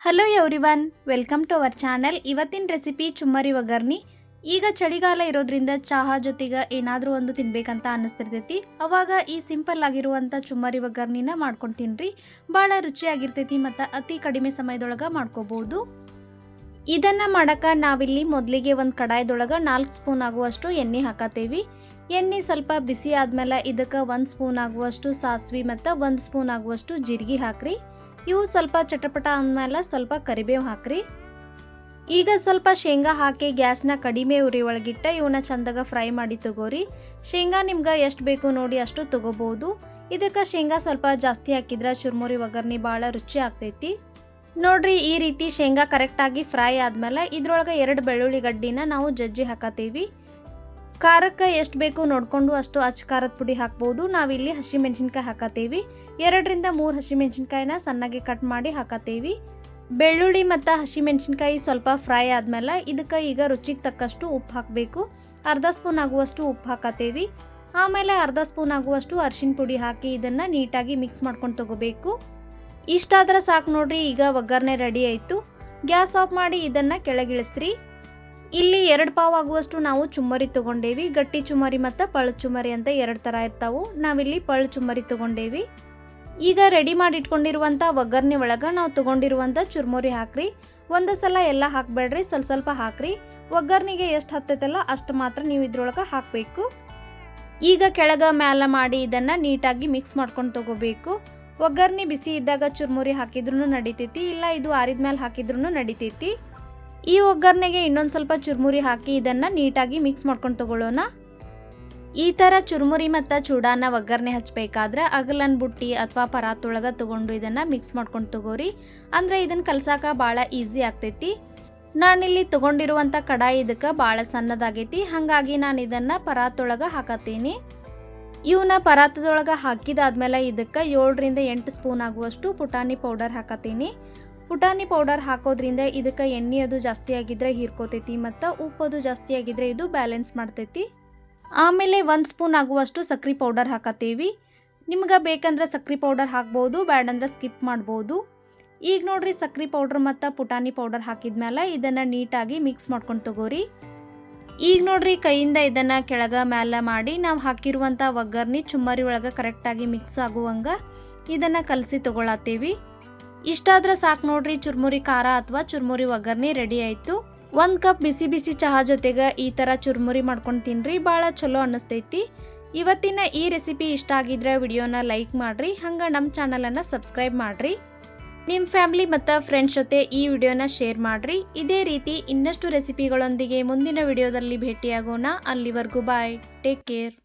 Hello everyone, welcome to our channel. ಇವತ್ತಿನ recipe ಚುಮ್ಮರಿ ಒಗ್ಗರ್ನಿ. ಈಗ ಚಳಿಗಾಲ ಇರೋದ್ರಿಂದ ಚಹಾ ಜೊತೆಗೆ ಏನಾದರೂ ಒಂದು ತಿನ್ಬೇಕಂತ ಅನ್ನಿಸ್ತಿರ್ತೈತಿ. ಅವಾಗ ಈ ಸಿಂಪಲ್ ಆಗಿರುವಂಥ ಚುಮ್ಮರಿ ಒಗ್ಗರ್ನಿನ ಮಾಡ್ಕೊಂಡು ತಿನ್ನಿರಿ. ಭಾಳ ರುಚಿಯಾಗಿರ್ತೈತಿ ಮತ್ತು ಅತಿ ಕಡಿಮೆ ಸಮಯದೊಳಗೆ ಮಾಡ್ಕೋಬೋದು. ಇದನ್ನು ಮಾಡೋಕ್ಕೆ ನಾವಿಲ್ಲಿ ಮೊದಲಿಗೆ ಒಂದು ಕಡಾಯದೊಳಗೆ 4 ಸ್ಪೂನ್ ಆಗುವಷ್ಟು ಎಣ್ಣೆ ಹಾಕತ್ತೇವಿ. ಎಣ್ಣೆ ಸ್ವಲ್ಪ ಬಿಸಿ ಆದಮೇಲೆ ಇದಕ್ಕೆ 1 ಸ್ಪೂನ್ ಆಗುವಷ್ಟು ಸಾಸಿವೆ ಮತ್ತು 1 ಸ್ಪೂನ್ ಆಗುವಷ್ಟು ಜೀರಿಗೆ ಹಾಕ್ರಿ. ಇವು ಸ್ವಲ್ಪ ಚಟಪಟ ಅಂದಮೇಲೆ ಸ್ವಲ್ಪ ಕರಿಬೇವು ಹಾಕ್ರಿ. ಈಗ ಸ್ವಲ್ಪ ಶೇಂಗಾ ಹಾಕಿ ಗ್ಯಾಸ್ನ ಕಡಿಮೆ ಉರಿ ಒಳಗಿಟ್ಟ ಇವನ್ನ ಚಂದಾಗ ಫ್ರೈ ಮಾಡಿ ತಗೋರಿ. ಶೇಂಗಾ ನಿಮ್ಗೆ ಎಷ್ಟು ಬೇಕು ನೋಡಿ ಅಷ್ಟು ತಗೋಬೋದು. ಇದಕ್ಕೆ ಶೇಂಗಾ ಸ್ವಲ್ಪ ಜಾಸ್ತಿ ಹಾಕಿದ್ರೆ ಚುರ್ಮುರಿ ಒಗ್ಗರ್ನಿ ಭಾಳ ರುಚಿ ಆಗ್ತೈತಿ. ನೋಡ್ರಿ, ಈ ರೀತಿ ಶೇಂಗಾ ಕರೆಕ್ಟಾಗಿ ಫ್ರೈ ಆದಮೇಲೆ ಇದ್ರೊಳಗೆ 2 ಬೆಳ್ಳುಳ್ಳಿ ಗಡ್ಡಿನ ನಾವು ಜಜ್ಜಿ ಹಾಕತ್ತೀವಿ. ಖಾರಕ್ಕೆ ಎಷ್ಟು ಬೇಕು ನೋಡಿಕೊಂಡು ಅಷ್ಟು ಅಚ್ಚ ಖಾರದ ಪುಡಿ ಹಾಕ್ಬೋದು. ನಾವಿಲ್ಲಿ ಹಸಿಮೆಣ್ಸಿನ್ಕಾಯಿ ಹಾಕತ್ತೀವಿ. 2 ರಿಂದ 3 ಹಸಿಮೆಣ್ಸಿನ್ಕಾಯಿನ ಸಣ್ಣಗೆ ಕಟ್ ಮಾಡಿ ಹಾಕತ್ತೀವಿ. ಬೆಳ್ಳುಳ್ಳಿ ಮತ್ತು ಹಸಿಮೆಣ್ಸಿನ್ಕಾಯಿ ಸ್ವಲ್ಪ ಫ್ರೈ ಆದಮೇಲೆ ಇದಕ್ಕೆ ಈಗ ರುಚಿಗೆ ತಕ್ಕಷ್ಟು ಉಪ್ಪು ಹಾಕಬೇಕು. ಅರ್ಧ ಸ್ಪೂನ್ ಆಗುವಷ್ಟು ಉಪ್ಪು ಹಾಕತ್ತೀವಿ. ಆಮೇಲೆ ಅರ್ಧ ಸ್ಪೂನ್ ಆಗುವಷ್ಟು ಅರಿಶಿನ ಪುಡಿ ಹಾಕಿ ಇದನ್ನು ನೀಟಾಗಿ ಮಿಕ್ಸ್ ಮಾಡ್ಕೊಂಡು ತಗೋಬೇಕು. ಇಷ್ಟಾದ್ರೆ ಸಾಕು ನೋಡ್ರಿ, ಈಗ ಒಗ್ಗರಣೆ ರೆಡಿ ಆಯಿತು. ಗ್ಯಾಸ್ ಆಫ್ ಮಾಡಿ ಇದನ್ನು ಕೆಳಗಿಳಿಸ್ರಿ. ಇಲ್ಲಿ 2 ಪಾವ್ ಆಗುವಷ್ಟು ನಾವು ಚುಮ್ಮರಿ ತೊಗೊಂಡೇವಿ. ಗಟ್ಟಿ ಚುಮ್ಮರಿ ಮತ್ತು ಪಳ್ಳು ಚುಮ್ಮರಿ ಅಂತ 2 ಥರ ಇರ್ತಾವೆ. ನಾವಿಲ್ಲಿ ಪಳ್ಳು ಚುಮ್ಮರಿ ತೊಗೊಂಡೇವಿ. ಈಗ ರೆಡಿ ಮಾಡಿ ಇಟ್ಕೊಂಡಿರುವಂಥ ಒಗ್ಗರಣೆ ಒಳಗೆ ನಾವು ತೊಗೊಂಡಿರುವಂಥ ಚುರ್ಮುರಿ ಹಾಕ್ರಿ. ಒಂದು ಸಲ ಎಲ್ಲ ಹಾಕಬೇಡ್ರಿ, ಸ್ವಲ್ಪ ಸ್ವಲ್ಪ ಹಾಕ್ರಿ. ಒಗ್ಗರಣೆಗೆ ಎಷ್ಟು ಹತ್ತೈತಲ್ಲ ಅಷ್ಟು ಮಾತ್ರ ನೀವು ಇದ್ರೊಳಗೆ ಹಾಕಬೇಕು. ಈಗ ಕೆಳಗೆ ಮ್ಯಾಲ ಮಾಡಿ ಇದನ್ನು ನೀಟಾಗಿ ಮಿಕ್ಸ್ ಮಾಡ್ಕೊಂಡು ತಗೋಬೇಕು. ಒಗ್ಗರಣೆ ಬಿಸಿ ಇದ್ದಾಗ ಚುರ್ಮುರಿ ಹಾಕಿದ್ರೂ ನಡಿತೈತಿ, ಇಲ್ಲ ಇದು ಆರಿದ ಮೇಲೆ ಹಾಕಿದ್ರೂ ನಡಿತೈತಿ. ಈ ಒಗ್ಗರಣೆಗೆ ಇನ್ನೊಂದು ಸ್ವಲ್ಪ ಚುರ್ಮುರಿ ಹಾಕಿ ಇದನ್ನು ನೀಟಾಗಿ ಮಿಕ್ಸ್ ಮಾಡ್ಕೊಂಡು ತಗೊಳ್ಳೋಣ. ಈ ಥರ ಚುರ್ಮುರಿ ಮತ್ತು ಚೂಡಾನ ಒಗ್ಗರಣೆ ಹಚ್ಚಬೇಕಾದ್ರೆ ಅಗಲನ್ ಬುಟ್ಟಿ ಅಥವಾ ಪರಾತೊಳಗೆ ತೊಗೊಂಡು ಇದನ್ನು ಮಿಕ್ಸ್ ಮಾಡ್ಕೊಂಡು ತಗೋರಿ. ಅಂದರೆ ಇದನ್ನು ಕಲ್ಸಾಕ ಭಾಳ ಈಸಿ ಆಗ್ತೈತಿ. ನಾನಿಲ್ಲಿ ತೊಗೊಂಡಿರುವಂಥ ಕಡಾಯಿ ಇದಕ್ಕೆ ಭಾಳ ಸಣ್ಣದಾಗೈತಿ, ಹಾಗಾಗಿ ನಾನು ಇದನ್ನು ಪರಾತೊಳಗೆ ಹಾಕತ್ತೀನಿ. ಇವನ್ನ ಪರಾತದೊಳಗೆ ಹಾಕಿದಾದ್ಮೇಲೆ ಇದಕ್ಕೆ 7 ರಿಂದ 8 ಸ್ಪೂನ್ ಆಗುವಷ್ಟು ಪುಟಾಣಿ ಪೌಡರ್ ಹಾಕತ್ತೀನಿ. ಪುಟಾಣಿ ಪೌಡರ್ ಹಾಕೋದ್ರಿಂದ ಇದಕ್ಕೆ ಎಣ್ಣೆ ಅದು ಜಾಸ್ತಿ ಆಗಿದ್ರೆ ಹೀರ್ಕೋತೈತಿ ಮತ್ತು ಉಪ್ಪದು ಜಾಸ್ತಿ ಆಗಿದ್ರೆ ಇದು ಬ್ಯಾಲೆನ್ಸ್ ಮಾಡ್ತೈತಿ. ಆಮೇಲೆ 1 ಸ್ಪೂನ್ ಆಗುವಷ್ಟು ಸಕ್ರೆ ಪೌಡರ್ ಹಾಕತ್ತೀವಿ. ನಿಮ್ಗೆ ಬೇಕಂದ್ರೆ ಸಕ್ರೆ ಪೌಡರ್ ಹಾಕ್ಬೋದು, ಬ್ಯಾಡಂದ್ರೆ ಸ್ಕಿಪ್ ಮಾಡ್ಬೋದು. ಈಗ ನೋಡ್ರಿ, ಸಕ್ರೆ ಪೌಡರ್ ಮತ್ತು ಪುಟಾಣಿ ಪೌಡರ್ ಹಾಕಿದ್ಮೇಲೆ ಇದನ್ನು ನೀಟಾಗಿ ಮಿಕ್ಸ್ ಮಾಡ್ಕೊಂಡು ತಗೋರಿ. ಈಗ ನೋಡ್ರಿ, ಕೈಯಿಂದ ಇದನ್ನು ಕೆಳಗೆ ಮ್ಯಾಲ ಮಾಡಿ ನಾವು ಹಾಕಿರುವಂಥ ಒಗ್ಗರ್ನಿ ಚುಮ್ಮರಿ ಒಳಗೆ ಕರೆಕ್ಟಾಗಿ ಮಿಕ್ಸ್ ಆಗುವಂಗೆ ಇದನ್ನು ಕಲಸಿ ತಗೊಳತ್ತೀವಿ. ಇಷ್ಟಾದ್ರೆ ಸಾಕು ನೋಡ್ರಿ, ಚುರ್ಮುರಿ ಖಾರ ಅಥವಾ ಚುರ್ಮುರಿ ಒಗ್ಗರ್ನಿ ರೆಡಿ ಆಯಿತು. 1 ಕಪ್ ಬಿಸಿ ಬಿಸಿ ಚಹಾ ಜೊತೆಗೆ ಈ ಥರ ಚುರ್ಮುರಿ ಮಾಡ್ಕೊಂಡು ತಿನ್ನಿರಿ, ಭಾಳ ಚಲೋ ಅನ್ನಿಸ್ತೈತಿ. ಇವತ್ತಿನ ಈ ರೆಸಿಪಿ ಇಷ್ಟ ಆಗಿದ್ರೆ ವಿಡಿಯೋನ ಲೈಕ್ ಮಾಡಿರಿ, ಹಂಗೆ ನಮ್ಮ ಚಾನಲನ್ನು ಸಬ್ಸ್ಕ್ರೈಬ್ ಮಾಡಿರಿ. ನಿಮ್ಮ ಫ್ಯಾಮಿಲಿ ಮತ್ತು ಫ್ರೆಂಡ್ಸ್ ಜೊತೆ ಈ ವಿಡಿಯೋನ ಶೇರ್ ಮಾಡಿರಿ. ಇದೇ ರೀತಿ ಇನ್ನಷ್ಟು ರೆಸಿಪಿಗಳೊಂದಿಗೆ ಮುಂದಿನ ವಿಡಿಯೋದಲ್ಲಿ ಭೇಟಿಯಾಗೋಣ. ಅಲ್ಲಿವರೆಗೂ ಬಾಯ್, ಟೇಕ್ ಕೇರ್.